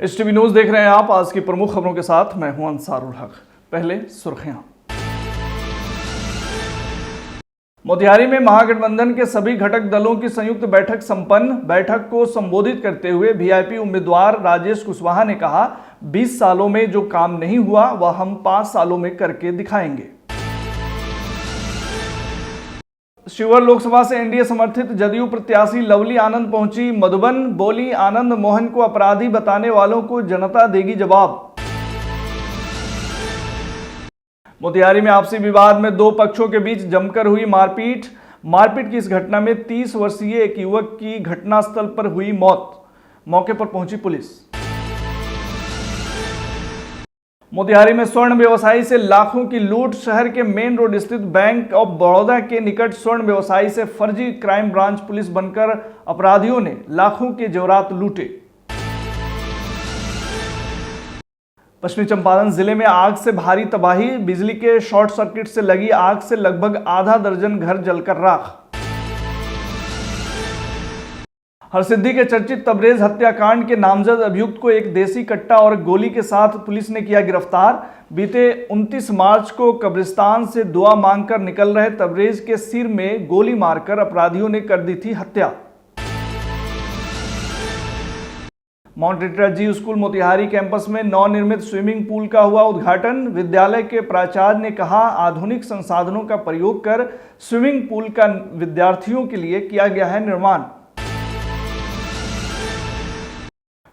STV news देख रहे हैं आप। आज की प्रमुख खबरों के साथ मैं हूं अंसारुल हक। पहले सुर्खियां। मोतिहारी में महागठबंधन के सभी घटक दलों की संयुक्त बैठक संपन्न। बैठक को संबोधित करते हुए वीआईपी उम्मीदवार राजेश कुशवाहा ने कहा, 20 सालों में जो काम नहीं हुआ वह हम 5 सालों में करके दिखाएंगे। शिवहर लोकसभा से एनडीए समर्थित जदयू प्रत्याशी लवली आनंद पहुंची मधुबन। बोली, आनंद मोहन को अपराधी बताने वालों को जनता देगी जवाब। मोतिहारी में आपसी विवाद में 2 पक्षों के बीच जमकर हुई मारपीट। मारपीट की इस घटना में 30 वर्षीय एक युवक की घटनास्थल पर हुई मौत। मौके पर पहुंची पुलिस। मोतिहारी में स्वर्ण व्यवसायी से लाखों की लूट। शहर के मेन रोड स्थित बैंक ऑफ बड़ौदा के निकट स्वर्ण व्यवसायी से फर्जी क्राइम ब्रांच पुलिस बनकर अपराधियों ने लाखों के जेवरात लूटे। पश्चिमी चंपारण जिले में आग से भारी तबाही। बिजली के शॉर्ट सर्किट से लगी आग से लगभग आधा दर्जन घर जलकर राख। हरसिद्धि के चर्चित तबरेज हत्याकांड के नामजद अभियुक्त को एक देसी कट्टा और गोली के साथ पुलिस ने किया गिरफ्तार। बीते 29 मार्च को कब्रिस्तान से दुआ मांगकर निकल रहे तबरेज के सिर में गोली मारकर अपराधियों ने कर दी थी हत्या। माउंट लिटरा जी स्कूल मोतिहारी कैंपस में नवनिर्मित स्विमिंग पूल का हुआ उद्घाटन। विद्यालय के प्राचार्य ने कहा, आधुनिक संसाधनों का प्रयोग कर स्विमिंग पूल का विद्यार्थियों के लिए किया गया है निर्माण।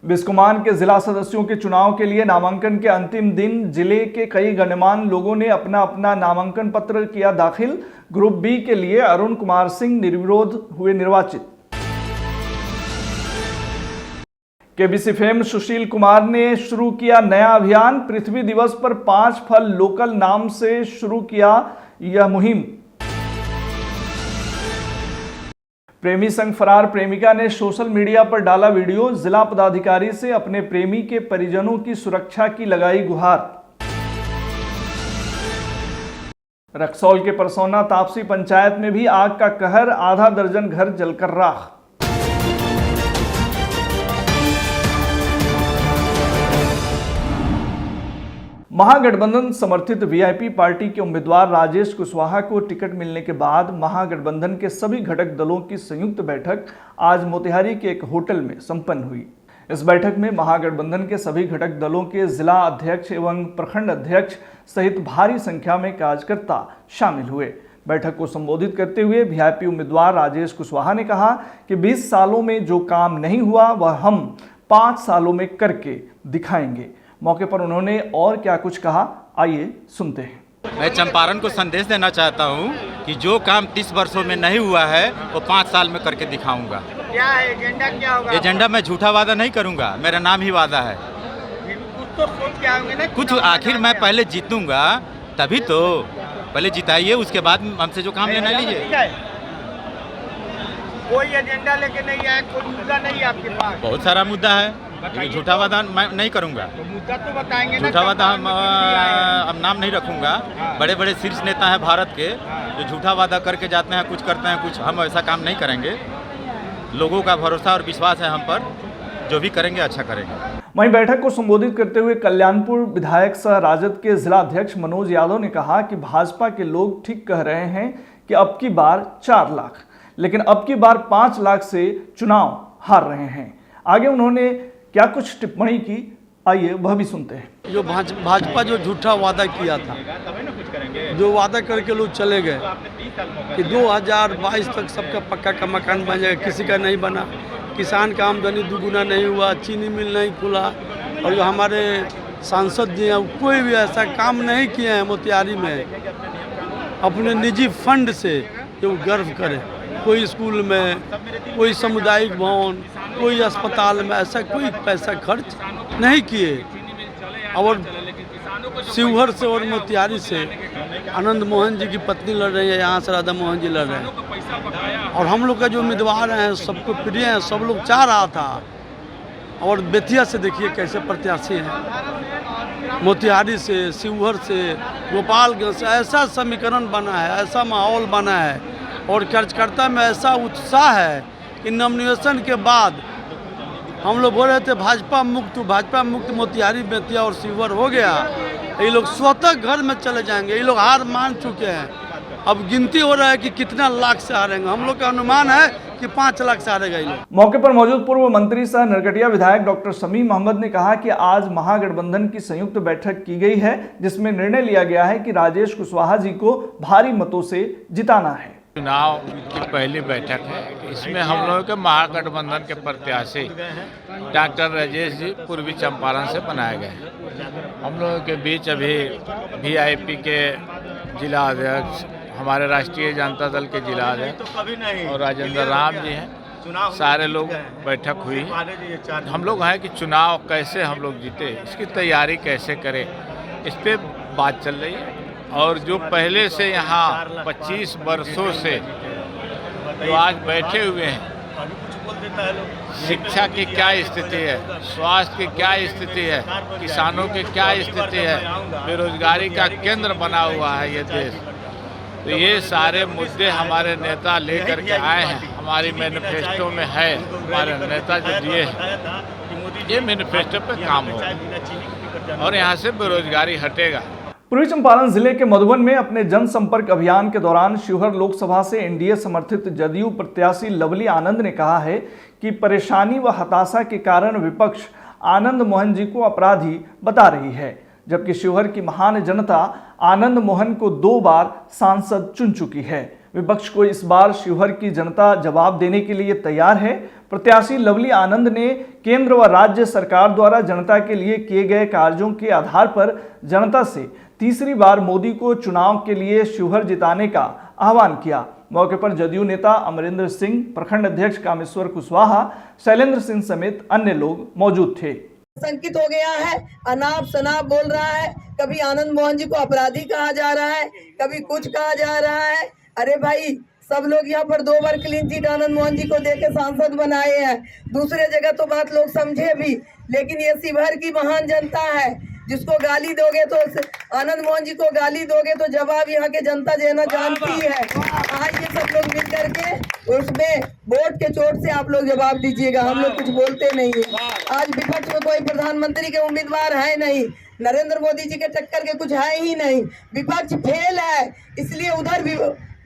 बिस्कुमान के जिला सदस्यों के चुनाव के लिए नामांकन के अंतिम दिन जिले के कई गणमान्य लोगों ने अपना अपना नामांकन पत्र किया दाखिल। ग्रुप बी के लिए अरुण कुमार सिंह निर्विरोध हुए निर्वाचित। केबीसी फेम सुशील कुमार ने शुरू किया नया अभियान। पृथ्वी दिवस पर 5 फल लोकल नाम से शुरू किया यह मुहिम। प्रेमी संग फरार प्रेमिका ने सोशल मीडिया पर डाला वीडियो। जिला पदाधिकारी से अपने प्रेमी के परिजनों की सुरक्षा की लगाई गुहार। रक्सौल के परसौना तापसी पंचायत में भी आग का कहर। आधा दर्जन घर जलकर राख। महागठबंधन समर्थित वीआईपी पार्टी के उम्मीदवार राजेश कुशवाहा को टिकट मिलने के बाद महागठबंधन के सभी घटक दलों की संयुक्त बैठक आज मोतिहारी के एक होटल में संपन्न हुई। इस बैठक में महागठबंधन के सभी घटक दलों के जिला अध्यक्ष एवं प्रखंड अध्यक्ष सहित भारी संख्या में कार्यकर्ता शामिल हुए। बैठक को संबोधित करते हुए वीआईपी उम्मीदवार राजेश कुशवाहा ने कहा कि 20 सालों में जो काम नहीं हुआ वह हम 5 सालों में करके दिखाएंगे। मौके पर उन्होंने और क्या कुछ कहा, आइए सुनते हैं। मैं चंपारण को संदेश देना चाहता हूं कि जो काम 30 वर्षों में नहीं हुआ है वो 5 साल में करके दिखाऊंगा। क्या है एजेंडा, क्या होगा? एजेंडा मैं झूठा वादा नहीं करूंगा, मेरा नाम ही वादा है। कुछ तो सोच के आएंगे ना, कुछ आखिर मैं पहले जीतूंगा तभी तो। पहले जिताइए, उसके बाद हमसे जो काम लेना लीजिए। कोई एजेंडा लेके नहीं आया, कोई मुद्दा नहीं है आपके पास? बहुत सारा मुद्दा है, लेकिन झूठा वादा मैं नहीं करूंगा। तो मुद्दा तो बताएंगे ना। झूठा वादा हम नाम नहीं रखूंगा। बड़े बड़े शीर्ष नेता हैं भारत के जो झूठा वादा करके जाते हैं, कुछ करते हैं कुछ। हम ऐसा काम नहीं करेंगे। लोगों का भरोसा और विश्वास है हम पर, जो भी करेंगे अच्छा करेंगे। वहीं बैठक को संबोधित करते हुए कल्याणपुर विधायक सह राजद के जिला अध्यक्ष मनोज यादव ने कहा कि भाजपा के लोग ठीक कह रहे हैं कि अब की बार 4 लाख, लेकिन अब की बार 5 लाख से चुनाव हार रहे हैं। आगे उन्होंने क्या कुछ टिप्पणी की, आइए वह भी सुनते हैं। जो भाजपा जो झूठा वादा किया था, जो वादा करके लोग चले गए कि 2022 तक सबका पक्का का मकान बन जाएगा, किसी का नहीं बना। किसान का आमदनी दुगुना नहीं हुआ, चीनी मिल नहीं खुला। और जो हमारे सांसद जी हैं कोई भी ऐसा काम नहीं किए हैं मोतिहारी में अपने निजी फंड से जो गर्व करे। कोई स्कूल में, कोई सामुदायिक भवन, कोई अस्पताल में ऐसा कोई पैसा खर्च नहीं किए। और शिवहर से और मोतिहारी से आनंद मोहन जी की पत्नी लड़ रही है, यहाँ से राधा मोहन जी लड़ रहे हैं। और हम लोग का जो उम्मीदवार हैं सबको प्रिय हैं, सब लोग चाह रहा था। और बेतिया से देखिए कैसे प्रत्याशी हैं, मोतिहारी से, शिवहर से, गोपालगंज से ऐसा समीकरण बना है, ऐसा माहौल बना है और कार्यकर्ता में ऐसा उत्साह है कि नॉमिनेशन के बाद हम लोग बोल रहे थे भाजपा मुक्त मोतिहारी बेतिया और शिवहर हो गया। ये लोग स्वतः घर में चले जाएंगे। ये लोग हार मान चुके हैं। अब गिनती हो रहा है कि कितना लाख से हारेंगे। हम लोग का अनुमान है कि 5 लाख से हारेगा ये लोग। मौके पर मौजूद पूर्व मंत्री सह नरकटिया विधायक डॉक्टर शमीम अहमद ने कहा कि आज महागठबंधन की संयुक्त बैठक की गई है, जिसमें निर्णय लिया गया है कि राजेश कुशवाहा जी को भारी मतों से जिताना है। चुनाव की पहली बैठक है। इसमें हम लोगों के महागठबंधन के प्रत्याशी डॉक्टर राजेश जी पूर्वी चंपारण से बनाए गए हैं। हम लोगों के बीच अभी वीआईपी के जिला अध्यक्ष, हमारे राष्ट्रीय जनता दल के जिला अध्यक्ष और राजेंद्र राम जी हैं। सारे लोग बैठक हुई। हम लोग हैं कि चुनाव कैसे हम लोग जीते, इसकी तैयारी कैसे करें, इस पर बात चल रही है। और जो पहले से यहाँ 25 वर्षों से जो आज बैठे हुए हैं, शिक्षा की क्या स्थिति है, स्वास्थ्य की क्या स्थिति है, किसानों की क्या स्थिति है, बेरोजगारी का केंद्र बना हुआ है ये देश। तो ये सारे मुद्दे हमारे नेता लेकर के आए हैं। हमारी मैनिफेस्टो में है, हमारे नेता जो दिए हैं, ये मैनिफेस्टो पे काम होगा और यहाँ से बेरोजगारी हटेगा। पूर्वी चंपारण जिले के मधुबन में अपने जनसंपर्क अभियान के दौरान शिवहर लोकसभा से एनडीए समर्थित जदयू प्रत्याशी लवली आनंद ने कहा है कि परेशानी व हताशा के कारण विपक्ष आनंद मोहन जी को अपराधी बता रही है, जबकि शिवहर की महान जनता आनंद मोहन को 2 बार सांसद चुन चुकी है। विपक्ष को इस बार शिवहर की जनता जवाब देने के लिए तैयार है। प्रत्याशी लवली आनंद ने केंद्र व राज्य सरकार द्वारा जनता के लिए किए गए कार्यों के आधार पर जनता से तीसरी बार मोदी को चुनाव के लिए शिवहर जिताने का आह्वान किया। मौके पर जदयू नेता अमरिंदर सिंह, प्रखंड अध्यक्ष कामेश्वर कुशवाहा, शैलेंद्र सिंह समेत अन्य लोग मौजूद थे। संकित हो गया है, अनाप शनाप बोल रहा है। कभी आनंद मोहन जी को अपराधी कहा जा रहा है, कभी कुछ कहा जा रहा है। अरे भाई, सब लोग यहाँ पर 2 बार क्लीन चिट आनंद मोहन जी को देके सांसद बनाए हैं। दूसरे जगह तो बात लोग समझे भी, लेकिन ये शिवहर की महान जनता है। जिसको गाली दोगे तो आनंद मोहन जी को गाली दोगे तो जवाब यहाँ के जनता देना जानती है। आज ये सब लोग मिल करके उसमें वोट के चोट से आप लोग जवाब दीजिएगा। हम लोग कुछ बोलते नहीं है। आज विपक्ष में कोई प्रधानमंत्री के उम्मीदवार है नहीं, नरेंद्र मोदी जी के टक्कर के कुछ है ही नहीं। विपक्ष फेल है, इसलिए उधर भी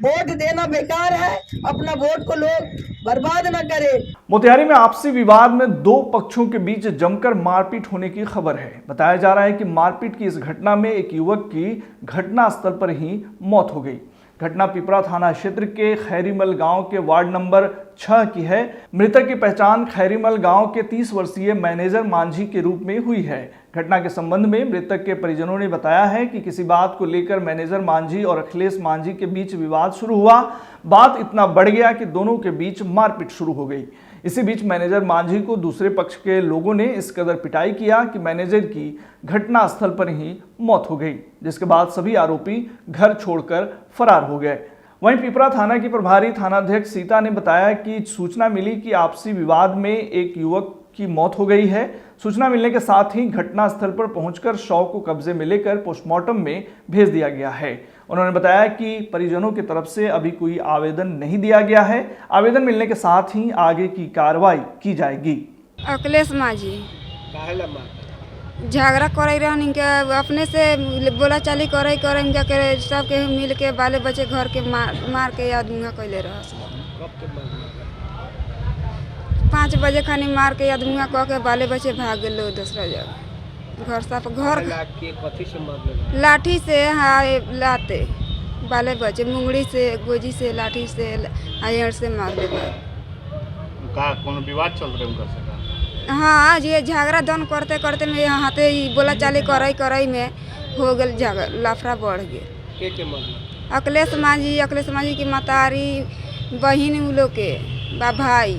वोट देना बेकार है। अपना वोट को लोग बर्बाद न करे। मोतिहारी में आपसी विवाद में 2 पक्षों के बीच जमकर मारपीट होने की खबर है। बताया जा रहा है कि मारपीट की इस घटना में एक युवक की घटनास्थल पर ही मौत हो गई। घटना पिपरा थाना क्षेत्र के खैरीमल गांव के वार्ड नंबर 6 की है। मृतक की पहचान खैरीमल गांव के 30 वर्षीय मैनेजर मांझी के रूप में हुई है। घटना के संबंध में मृतक के परिजनों ने बताया है कि किसी बात को लेकर मैनेजर मांझी और अखिलेश मांझी के बीच विवाद शुरू हुआ। बात इतना बढ़ गया कि दोनों के बीच मारपीट शुरू हो गई। इसी बीच मैनेजर मांझी को दूसरे पक्ष के लोगों ने इस कदर पिटाई किया कि मैनेजर की घटनास्थल पर ही मौत हो गई, जिसके बाद सभी आरोपी घर छोड़कर फरार हो गए। वहीं पिपरा थाना की प्रभारी थानाध्यक्ष सीता ने बताया कि सूचना मिली कि आपसी विवाद में एक युवक की मौत हो गई है। सूचना मिलने के साथ ही घटनास्थल पर पहुंचकर शव को कब्जे में लेकर पोस्टमार्टम में भेज दिया गया है। उन्होंने बताया कि परिजनों की तरफ से अभी कोई आवेदन नहीं दिया गया है। आवेदन मिलने के साथ ही आगे की कार्रवाई की जाएगी। अखिलेश मांझी झगड़ा करे रहन, अपने से बोला चाली करे इनका के सबके मिल के बाले बच्चे घर के मार के आदमी कैले रह 5 बजे खानी मार के आदमी कह के बाले बच्चे भाग गए दूसरा जगह। घर साफ घर लाठी से लाते बाले बच्चे मुंगड़ी से गोजी से लाठी से आयर से मार दे। कौन विवाद चल रहे उनका से? हाँ, ये झगड़ा दन करते करते में हाथे बोला चाली करई में हो गल झगड़ा, लाफड़ा बढ़ गया। अखिलेश मांझी की मतारी बहन उन लोग के भाई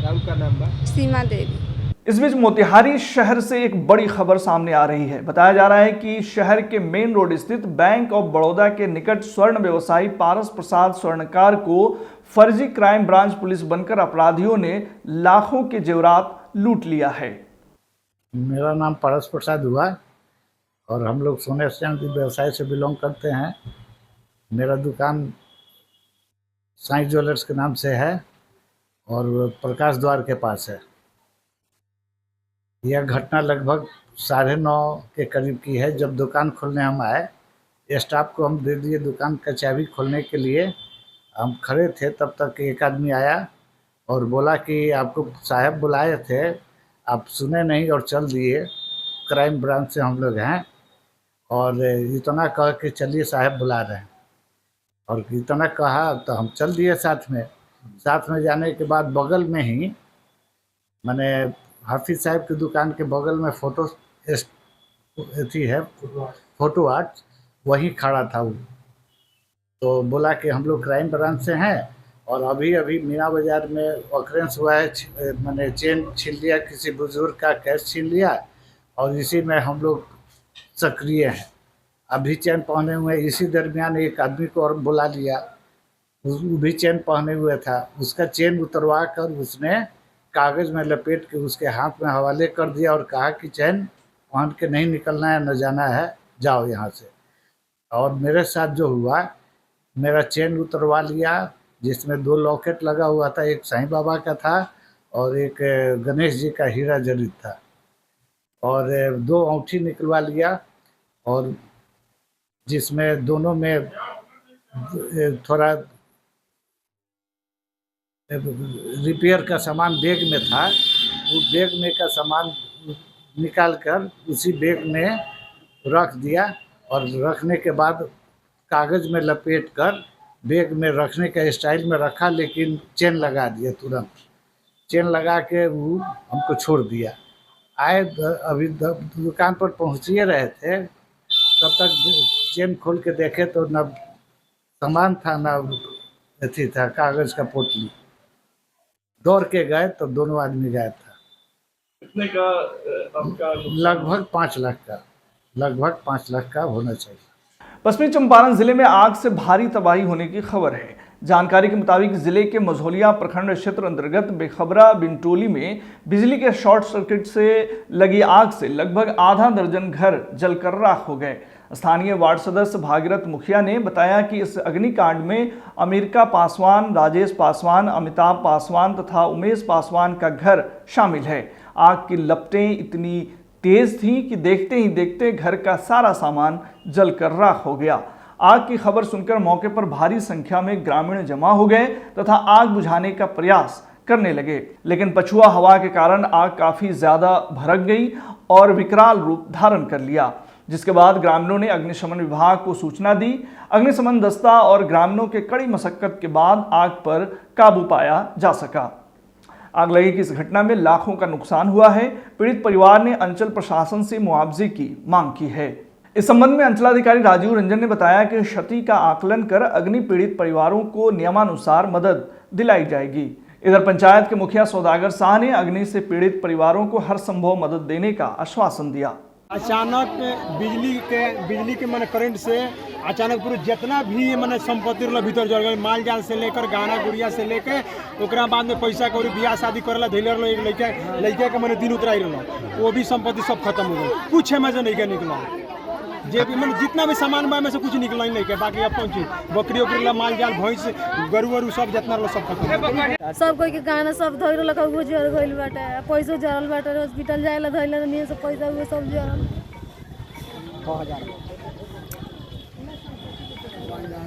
का नाम बा सीमा देवी। इस बीच मोतिहारी शहर से एक बड़ी खबर सामने आ रही है। बताया जा रहा है कि शहर के मेन रोड स्थित बैंक ऑफ बड़ौदा के निकट स्वर्ण व्यवसायी पारस प्रसाद स्वर्णकार को फर्जी क्राइम ब्रांच पुलिस बनकर अपराधियों ने लाखों के जेवरात लूट लिया है। मेरा नाम पारस प्रसाद हुआ और हम लोग सोने चांदी व्यवसाय से बिलोंग करते हैं। मेरा दुकान साईं ज्वेलर्स के नाम से है और प्रकाश द्वार के पास है। यह घटना लगभग 9:30 के करीब की है। जब दुकान खोलने हम आए, स्टाफ को हम दे दिए दुकान का चाबी खोलने के लिए। हम खड़े थे, तब तक एक आदमी आया और बोला कि आपको साहब बुलाए थे, आप सुने नहीं और चल दिए। क्राइम ब्रांच से हम लोग हैं और इतना कह के चलिए साहब बुला रहे हैं, और इतना कहा तो हम चल दिए साथ में। जाने के बाद बगल में ही मैंने हाफिज साहब की दुकान के बगल में फोटो आर्ट वहीं खड़ा था वो। तो बोला कि हम लोग क्राइम ब्रांच से हैं और अभी अभी मीना बाज़ार में ऑकरेंस हुआ है, मैंने चेन छीन लिया, किसी बुजुर्ग का कैश छीन लिया और इसी में हम लोग सक्रिय हैं। अभी चेन पहने हुए, इसी दरमियान एक आदमी को और बुला लिया, वो भी चेन पहने हुए था। उसका चेन उतरवा कर उसने कागज़ में लपेट के उसके हाथ में हवाले कर दिया और कहा कि चेन पहन के नहीं निकलना है, न जाना है, जाओ यहाँ से। और मेरे साथ जो हुआ, मेरा चेन उतरवा लिया जिसमें 2 लॉकेट लगा हुआ था, एक साईं बाबा का था और एक गणेश जी का हीरा जड़ित था, और 2 अंगूठी निकलवा लिया, और जिसमें दोनों में थोड़ा रिपेयर का सामान बैग में था। वो बैग में का सामान निकाल कर उसी बैग में रख दिया और रखने के बाद कागज़ में लपेट कर बैग में रखने का स्टाइल में रखा, लेकिन चेन लगा दिया। तुरंत चेन लगा के वो हमको छोड़ दिया। आए अभी दुकान पर पहुँच ही रहे थे, तब तक चेन खोल के देखे तो न सामान था न अथी था, कागज़ का पोटली। दौड़ के गए तो दोनों आदमी गायब था। कितने का आपका? लगभग 5 लाख का, लगभग 5 लाख का होना चाहिए। पश्चिमी चंपारण जिले में आग से भारी तबाही होने की खबर है। जानकारी के मुताबिक जिले के मझौलिया प्रखंड क्षेत्र अंतर्गत बेखबरा बिनटोली में बिजली के शॉर्ट सर्किट से लगी आग से लगभग आधा दर्जन घर जलकर राख हो गए। स्थानीय वार्ड सदस्य भागीरथ मुखिया ने बताया कि इस अग्निकांड में अमेरिका पासवान, राजेश पासवान, अमिताभ पासवान तथा उमेश पासवान का घर शामिल है। आग की लपटें इतनी तेज थीं कि देखते ही देखते घर का सारा सामान जलकर राख हो गया। आग की खबर सुनकर मौके पर भारी संख्या में ग्रामीण जमा हो गए तथा आग बुझाने का प्रयास करने लगे, लेकिन पछुआ हवा के कारण आग काफी ज्यादा भड़क गई और विकराल रूप धारण कर लिया, जिसके बाद ग्रामीणों ने अग्निशमन विभाग को सूचना दी। अग्निशमन दस्ता और ग्रामीणों के कड़ी मशक्कत के बाद आग पर काबू पाया जा सका। आग लगी की इस घटना में लाखों का नुकसान हुआ है। पीड़ित परिवार ने अंचल प्रशासन से मुआवजे की मांग की है। इस संबंध में अंचलाधिकारी राजीव रंजन ने बताया कि क्षति का आकलन कर अग्नि पीड़ित परिवारों को नियमानुसार मदद दिलाई जाएगी। इधर पंचायत के मुखिया सौदागर शाह ने अग्नि से पीड़ित परिवारों को हर संभव मदद देने का आश्वासन दिया। अचानक बिजली के माने करंट से अचानक पूरे जितना भी माने संपत्ति रहल भीतर जल गए, माल जाल से लेकर गहना गुड़िया से लेकर ओकरा बाद में पैसा कौड़ी बियाह शादी करेला धैले रहल, एक लड़का के माने दिन उतराई रहल, वो भी संपत्ति सब खत्म हो गई। कुछ है में से नहीं निकला, जे भी मैंने जितना भी सामान बा में से कुछ निकला ही नहीं के, बाकी अब पहुंची बकरी उकरी माल जाल भैंस गरु वरु सब जितना रहा सब खत्म। सब कोई के गाना सब धोइल लखा वो जर गइल बाटे, पैसो जरल बाटे, हॉस्पिटल जाएला धइला नहीं सब पैसा वो सब जरल। 6000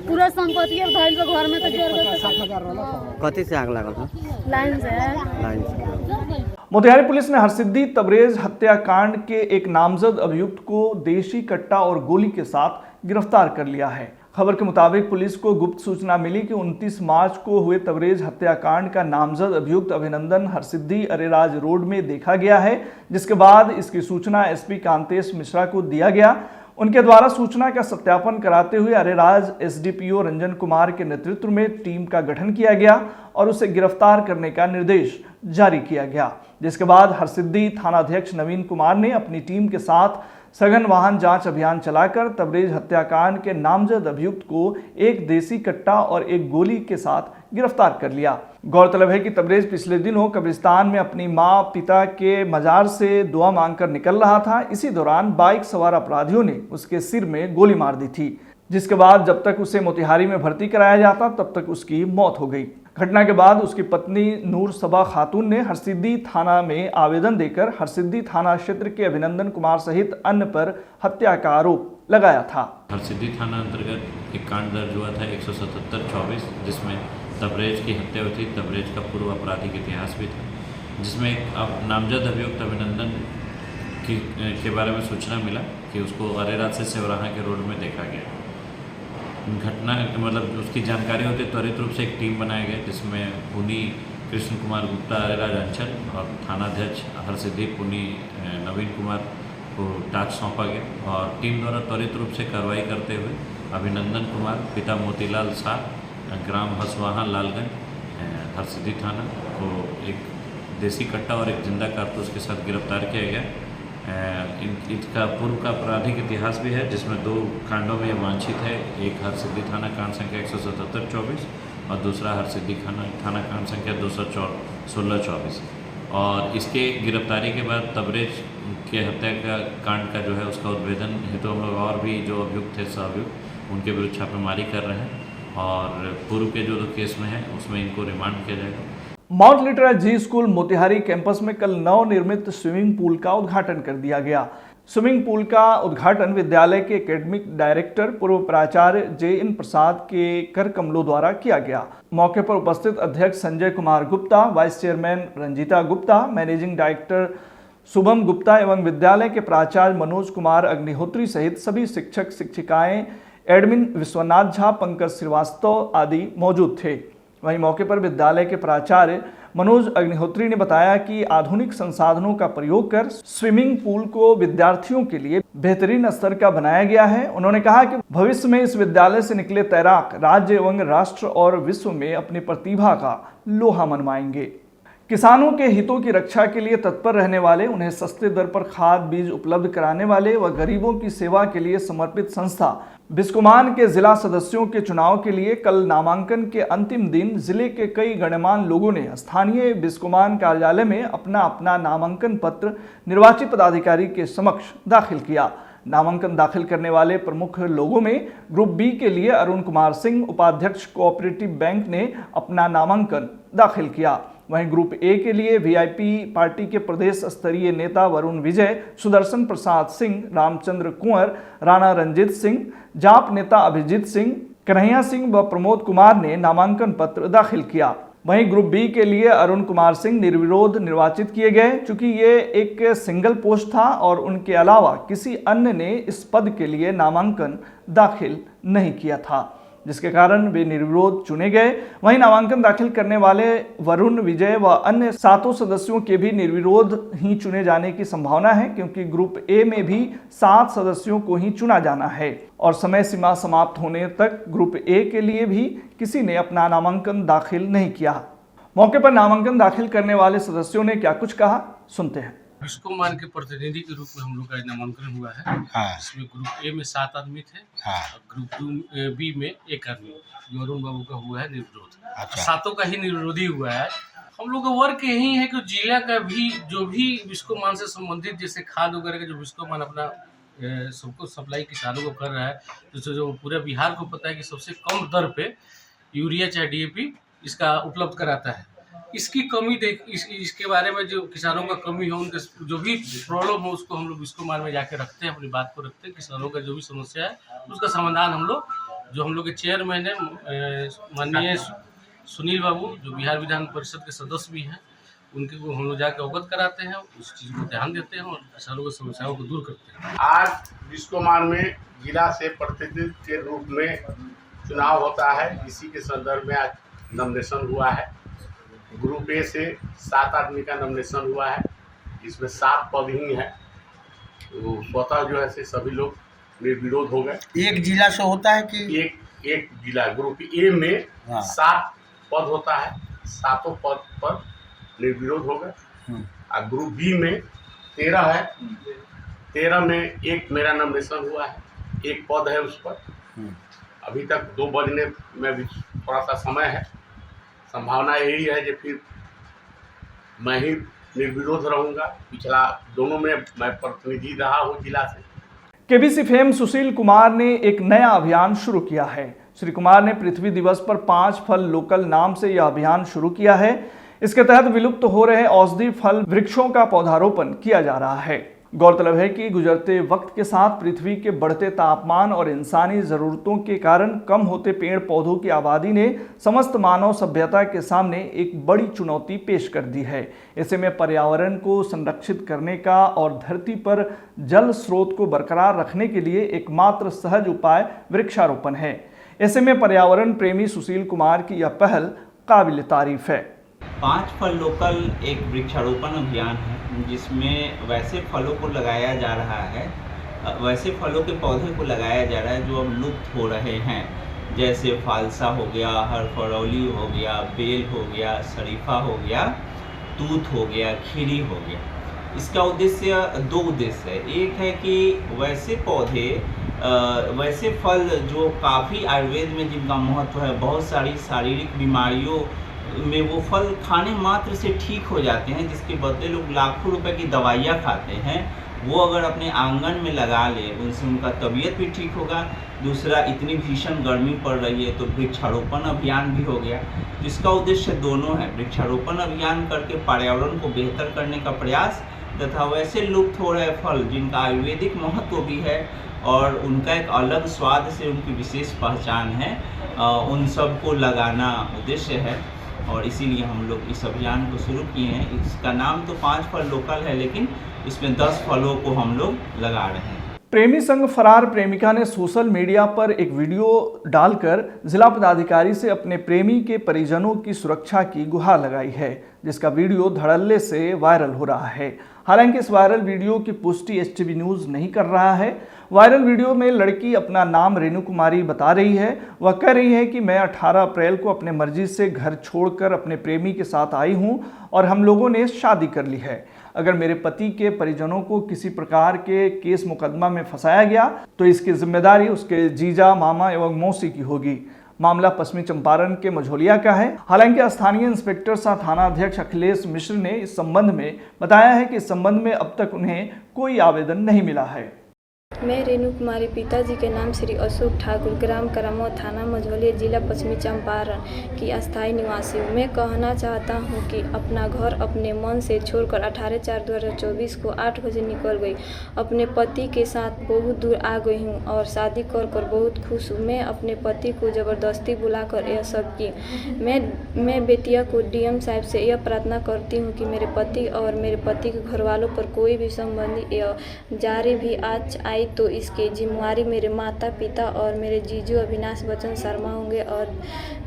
पूरा संपत्ति अब धइल घर में तो जर गइल। 7000 रहल। कथी से आग लागल था? लाइन से। मोतिहारी पुलिस ने हरसिद्धि तबरेज हत्याकांड के एक नामजद अभियुक्त को देशी कट्टा और गोली के साथ गिरफ्तार कर लिया है। खबर के मुताबिक पुलिस को गुप्त सूचना मिली कि 29 मार्च को हुए तबरेज हत्याकांड का नामजद अभियुक्त अभिनंदन हरसिद्धि अरेराज रोड में देखा गया है, जिसके बाद इसकी सूचना एसपी कांतेश मिश्रा को दिया गया। उनके द्वारा सूचना का सत्यापन कराते हुए अरेराज एसडीपीओ रंजन कुमार के नेतृत्व में टीम का गठन किया गया और उसे गिरफ्तार करने का निर्देश जारी किया गया, जिसके बाद हरसिद्धि थानाध्यक्ष नवीन कुमार ने अपनी टीम के साथ सघन वाहन जांच अभियान चलाकर तबरेज हत्याकांड के नामजद अभियुक्त को एक देसी कट्टा और एक गोली के साथ गिरफ्तार कर लिया। गौरतलब है कि तबरेज पिछले दिनों कब्रिस्तान में अपनी मां पिता के मजार से दुआ मांगकर निकल रहा था। इसी दौरान बाइक सवार अपराधियों ने उसके सिर में गोली मार दी थी। जिसके बाद जब तक उसे मोतिहारी में भर्ती कराया जाता तब तक उसकी मौत हो गई। घटना के बाद उसकी पत्नी नूर सबा खातून ने हरसिद्धि थाना में आवेदन देकर हरसिद्धि थाना क्षेत्र के अभिनंदन कुमार सहित अन्य पर हत्या का आरोप लगाया था। हरसिद्धि थाना अंतर्गत एक कांड दर्ज हुआ था 177-24, जिसमें तबरेज की हत्या हुई थी। तबरेज का पूर्व आपराधिक इतिहास भी था, जिसमें अब नामजद अभियुक्त अभिनंदन के बारे में सूचना मिला कि उसको अरेराज से सेवराहा के रोड में देखा गया। घटना मतलब उसकी जानकारी होते त्वरित रूप से एक टीम बनाया गया, जिसमें पुनी कृष्ण कुमार गुप्ता अरेराज अंचल और थानाध्यक्ष हरसिद्धि पुनी नवीन कुमार को टास्क सौंपा गया और टीम द्वारा त्वरित रूप से कार्रवाई करते हुए अभिनंदन कुमार पिता मोतीलाल शाह ग्राम हसवाहा लालगंज हरसिद्धि थाना को एक देसी कट्टा और एक जिंदा कारतूस के साथ गिरफ्तार किया गया। इसका पूर्व का आपराधिक इतिहास भी है, जिसमें 2 कांडों में वांछित है। एक हरसिद्धि थाना कांड संख्या 177-24 और दूसरा हरसिद्धि थाना कांड संख्या 216-24। और इसके गिरफ्तारी के बाद तबरेज के हत्या का कांड का जो है उसका उद्भेदन हेतु हम लोग और भी जो अभियुक्त थे सहअभियुक्त उनके विरुद्ध छापेमारी कर रहे हैं और पूर्व के जो केस में है उसमें इनको रिमांड किया जाएगा। माउंट लिटरा जी स्कूल मोतिहारी कैंपस में कल नवनिर्मित स्विमिंग पूल का उद्घाटन कर दिया गया। स्विमिंग पूल का उद्घाटन विद्यालय के एकेडमिक डायरेक्टर पूर्व प्राचार्य JN प्रसाद के कर कमलों द्वारा किया गया। मौके पर उपस्थित अध्यक्ष Sanjay Kumar Gupta, vice chairman Ranjita Gupta, managing director Shubham Gupta एवं विद्यालय के प्राचार्य मनोज कुमार अग्निहोत्री सहित सभी शिक्षक शिक्षिकाएं, एडमिन विश्वनाथ झा, पंकज श्रीवास्तव आदि मौजूद थे। वहीं मौके पर विद्यालय के प्राचार्य मनोज अग्निहोत्री ने बताया कि आधुनिक संसाधनों का प्रयोग कर स्विमिंग पूल को विद्यार्थियों के लिए बेहतरीन स्तर का बनाया गया है। उन्होंने कहा कि भविष्य में इस विद्यालय से निकले तैराक राज्य एवं राष्ट्र और विश्व में अपनी प्रतिभा का लोहा मनवाएंगे। किसानों के हितों की रक्षा के लिए तत्पर रहने वाले, उन्हें सस्ते दर पर खाद बीज उपलब्ध कराने वाले व गरीबों की सेवा के लिए समर्पित संस्था बिस्कोमान के जिला सदस्यों के चुनाव के लिए कल नामांकन के अंतिम दिन जिले के कई गणमान्य लोगों ने स्थानीय बिस्कोमान कार्यालय में अपना अपना नामांकन पत्र निर्वाचित पदाधिकारी के समक्ष दाखिल किया। नामांकन दाखिल करने वाले प्रमुख लोगों में ग्रुप बी के लिए अरुण कुमार सिंह, उपाध्यक्ष कोऑपरेटिव बैंक ने अपना नामांकन दाखिल किया। वहीं ग्रुप ए के लिए वीआईपी पार्टी के प्रदेश स्तरीय नेता वरुण विजय, सुदर्शन प्रसाद सिंह, रामचंद्र कुंवर, राणा रंजीत सिंह, जाप नेता अभिजीत सिंह, कन्हैया सिंह व प्रमोद कुमार ने नामांकन पत्र दाखिल किया। वहीं ग्रुप बी के लिए अरुण कुमार सिंह निर्विरोध निर्वाचित किए गए, चूंकि ये एक सिंगल पोस्ट था और उनके अलावा किसी अन्य ने इस पद के लिए नामांकन दाखिल नहीं किया था, जिसके कारण वे निर्विरोध चुने गए। वहीं नामांकन दाखिल करने वाले वरुण विजय व अन्य 7 सदस्यों के भी निर्विरोध ही चुने जाने की संभावना है, क्योंकि ग्रुप ए में भी 7 सदस्यों को ही चुना जाना है और समय सीमा समाप्त होने तक ग्रुप ए के लिए भी किसी ने अपना नामांकन दाखिल नहीं किया। मौके पर नामांकन दाखिल करने वाले सदस्यों ने क्या कुछ कहा, सुनते हैं। बिस्कोमान के प्रतिनिधि के रूप में हम लोग का नामांकन हुआ है। इसमें ग्रुप ए में 7 आदमी थे और ग्रुप बी में 1 आदमी वरुण बाबू का हुआ है निर्विरोध। 7 का ही निर्विरोधी हुआ है। हम लोग का वर्क यही है कि जिला का भी जो भी बिस्कोमान से संबंधित जैसे खाद वगैरह का जो बिस्कोमान अपना सबको सप्लाई किसानों को कर रहा है, तो जो पूरे बिहार को पता है कि सबसे कम दर पे यूरिया चाहे DAP इसका उपलब्ध कराता है। इसकी कमी इसके बारे में जो किसानों का कमी हो, उनके जो भी प्रॉब्लम हो उसको हम लोग बिस्कोमान में जाके रखते हैं, अपनी बात को रखते हैं। किसानों का जो भी समस्या है उसका समाधान हम लोग के चेयरमैन है माननीय सुनील बाबू, जो बिहार विधान परिषद के सदस्य भी हैं, उनके को हम लोग जाकर अवगत कराते हैं, उस चीज़ को ध्यान देते हैं और किसानों की समस्याओं को दूर करते हैं। आज बिस्कोमान में जिला से प्रतिनिधि के रूप में चुनाव होता है। इसी के संदर्भ में आज नॉमिनेशन हुआ है। ग्रुप ए से 7 आदमी का नॉमिनेशन हुआ है। इसमें 7 पद ही हैं, तो स्वतः जो है से सभी लोग निर्विरोध हो गए। एक जिला से होता है कि एक जिला ग्रुप ए में 7 पद होता है, 7 पद पर निर्विरोध हो गए। और ग्रुप बी में 13 है, 13 में एक मेरा नॉमिनेशन हुआ है, 1 पद है उस पर। अभी तक 2 बजने में भी थोड़ा सा समय है। संभावना यही है कि फिर मैं ही निर्विरोध रहूंगा। पिछला दोनों में मैं प्रतिनिधि रहा हूँ जिला से। केबीसी फेम सुशील कुमार ने एक नया अभियान शुरू किया है। श्री कुमार ने पृथ्वी दिवस पर 5 फल लोकल नाम से यह अभियान शुरू किया है। इसके तहत विलुप्त हो रहे औषधि फल वृक्षों का पौधारोपण किया जा रहा है। गौरतलब है कि गुजरते वक्त के साथ पृथ्वी के बढ़ते तापमान और इंसानी ज़रूरतों के कारण कम होते पेड़ पौधों की आबादी ने समस्त मानव सभ्यता के सामने एक बड़ी चुनौती पेश कर दी है। ऐसे में पर्यावरण को संरक्षित करने का और धरती पर जल स्रोत को बरकरार रखने के लिए एकमात्र सहज उपाय वृक्षारोपण है। ऐसे में पर्यावरण प्रेमी सुशील कुमार की यह पहल काबिल तारीफ है। 5 फल लोकल एक वृक्षारोपण अभियान है जिसमें वैसे फलों को लगाया जा रहा है, वैसे फलों के पौधे को लगाया जा रहा है जो अब लुप्त हो रहे हैं, जैसे फालसा हो गया, हरफरौली हो गया, बेल हो गया, शरीफा हो गया, तूत हो गया, खीरी हो गया। इसका उद्देश्य 2 उद्देश्य है। एक है कि वैसे पौधे वैसे फल जो काफ़ी आयुर्वेद में जिनका महत्व है, बहुत सारी शारीरिक बीमारियों में वो फल खाने मात्र से ठीक हो जाते हैं, जिसके बदले लोग लाखों रुपए की दवाइयाँ खाते हैं, वो अगर अपने आंगन में लगा ले उनसे उनका तबीयत भी ठीक होगा। दूसरा, इतनी भीषण गर्मी पड़ रही है तो वृक्षारोपण अभियान भी हो गया, जिसका उद्देश्य दोनों है, वृक्षारोपण अभियान करके पर्यावरण को बेहतर करने का प्रयास तथा वैसे लुप्त हो रहे फल जिनका आयुर्वेदिक महत्व भी है और उनका एक अलग स्वाद से उनकी विशेष पहचान है, उन सब को लगाना उद्देश्य है और इसीलिए हम लोग इस अभियान को शुरू किए हैं। इसका नाम तो 5 फल लोकल है, लेकिन इसमें 10 फलों को हम लोग लगा रहे हैं। प्रेमी संग फरार प्रेमिका ने सोशल मीडिया पर एक वीडियो डालकर जिला पदाधिकारी से अपने प्रेमी के परिजनों की सुरक्षा की गुहार लगाई है, जिसका वीडियो धड़ल्ले से वायरल हो रहा है। हालांकि इस वायरल वीडियो की पुष्टि एसटीवी न्यूज़ नहीं कर रहा है। वायरल वीडियो में लड़की अपना नाम रेणु कुमारी बता रही है। वह कह रही है कि मैं 18 अप्रैल को अपने मर्जी से घर छोड़कर अपने प्रेमी के साथ आई हूं और हम लोगों ने शादी कर ली है। अगर मेरे पति के परिजनों को किसी प्रकार के केस मुकदमा में फंसाया गया तो इसकी जिम्मेदारी उसके जीजा, मामा एवं मौसी की होगी। मामला पश्चिमी चंपारण के मझौलिया का है। हालांकि स्थानीय इंस्पेक्टर सह थाना अध्यक्ष अखिलेश मिश्र ने इस संबंध में बताया है कि इस संबंध में अब तक उन्हें कोई आवेदन नहीं मिला है। मैं रेणु कुमारी पिताजी के नाम श्री अशोक ठाकुर, ग्राम करमो, थाना मझौलिया, जिला पश्चिमी चंपारण की अस्थायी निवासी हूँ। मैं कहना चाहता हूँ कि अपना घर अपने मन से छोड़कर 18/4/2024 को 8 बजे निकल गई। अपने पति के साथ बहुत दूर आ गई हूँ और शादी कर बहुत खुश हूँ। मैं अपने पति को ज़बरदस्ती बुलाकर यह सब की। मैं बेतिया को डीएम साहब से यह प्रार्थना करती हूँ कि मेरे पति और मेरे पति के घर वालों पर कोई भी संबंधी यह जारी भी आज आई तो इसकी जिम्मेवारी मेरे माता पिता और मेरे जीजू अविनाश बच्चन शर्मा होंगे और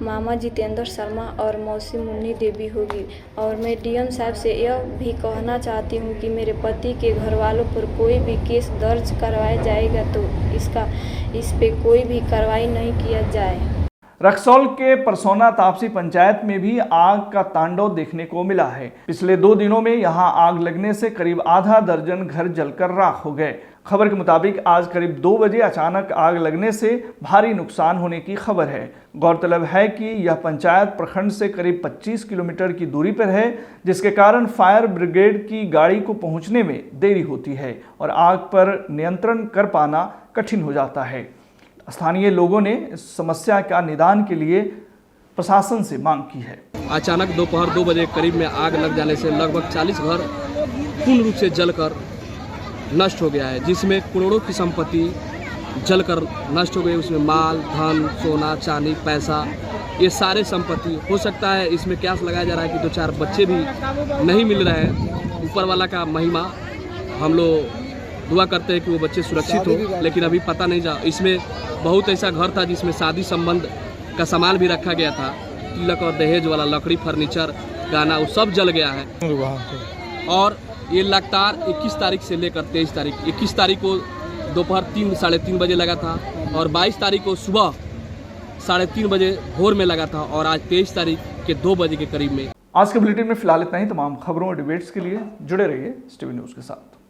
मामा जितेंद्र शर्मा और मौसी मुन्नी देवी होगी। और मैं डीएम साहब से यह भी कहना चाहती हूँ कि मेरे पति के घर वालों पर कोई भी केस दर्ज करवाया जाएगा तो इस पे कोई भी कार्रवाई नहीं किया जाए। रक्सौल के परसौना तापसी पंचायत में भी आग का तांडव देखने को मिला है। पिछले 2 दिनों में यहां आग लगने से करीब आधा दर्जन घर जलकर राख हो गए। खबर के मुताबिक आज करीब 2 बजे अचानक आग लगने से भारी नुकसान होने की खबर है। गौरतलब है कि यह पंचायत प्रखंड से करीब 25 किलोमीटर की दूरी पर है, जिसके कारण फायर ब्रिगेड की गाड़ी को पहुंचने में देरी होती है और आग पर नियंत्रण कर पाना कठिन हो जाता है। स्थानीय लोगों ने इस समस्या का निदान के लिए प्रशासन से मांग की है। अचानक दोपहर 2 बजे करीब में आग लग जाने से लगभग 40 घर पूर्ण रूप से जलकर नष्ट हो गया है, जिसमें करोड़ों की संपत्ति जलकर नष्ट हो गई। उसमें माल, धन, सोना, चांदी, पैसा, ये सारे संपत्ति। हो सकता है इसमें क्यास लगाया जा रहा है कि 2-4 बच्चे भी नहीं मिल रहे हैं। ऊपर वाला का महिमा, हम लोग दुआ करते हैं कि वो बच्चे सुरक्षित हो, लेकिन अभी पता नहीं जा। इसमें बहुत ऐसा घर था जिसमें शादी संबंध का सामान भी रखा गया था, तिलक और दहेज वाला, लकड़ी, फर्नीचर, गाना, वो सब जल गया है। और ये लगातार 21 तारीख से लेकर 23 तारीख, 21 तारीख को दोपहर 3-3:30 बजे लगा था और 22 तारीख को सुबह 3:30 बजे भोर में लगा था और आज 23 तारीख के 2 बजे के करीब में। आज के बुलेटिन में फिलहाल इतना ही। तमाम खबरों और डिबेट्स के लिए जुड़े रहिए एसटीवी न्यूज़ के साथ।